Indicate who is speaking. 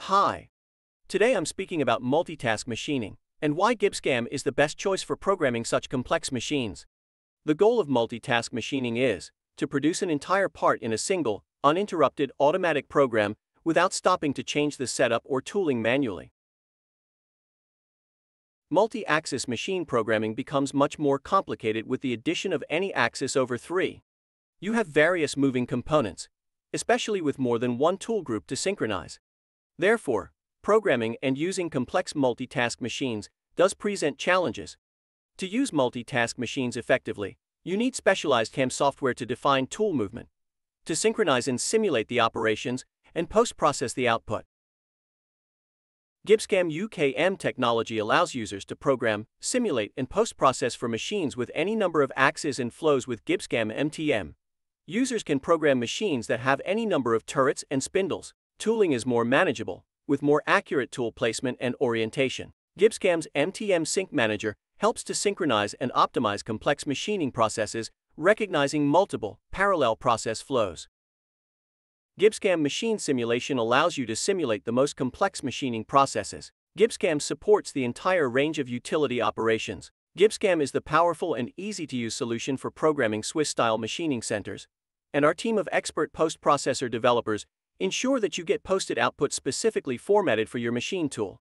Speaker 1: Hi. Today I'm speaking about multitask machining and why GibbsCAM is the best choice for programming such complex machines. The goal of multitask machining is to produce an entire part in a single, uninterrupted automatic program without stopping to change the setup or tooling manually. Multi-axis machine programming becomes much more complicated with the addition of any axis over 3. You have various moving components, especially with more than one tool group to synchronize. Therefore, programming and using complex multitask machines does present challenges. To use multitask machines effectively, you need specialized CAM software to define tool movement, to synchronize and simulate the operations, and post-process the output. GibbsCAM UKM technology allows users to program, simulate, and post-process for machines with any number of axes and flows with GibbsCAM MTM. Users can program machines that have any number of turrets and spindles. Tooling is more manageable, with more accurate tool placement and orientation. GibbsCAM's MTM Sync Manager helps to synchronize and optimize complex machining processes, recognizing multiple, parallel process flows. GibbsCAM Machine Simulation allows you to simulate the most complex machining processes. GibbsCAM supports the entire range of utility operations. GibbsCAM is the powerful and easy-to-use solution for programming Swiss-style machining centers, and our team of expert post-processor developers ensure that you get posted output specifically formatted for your machine tool.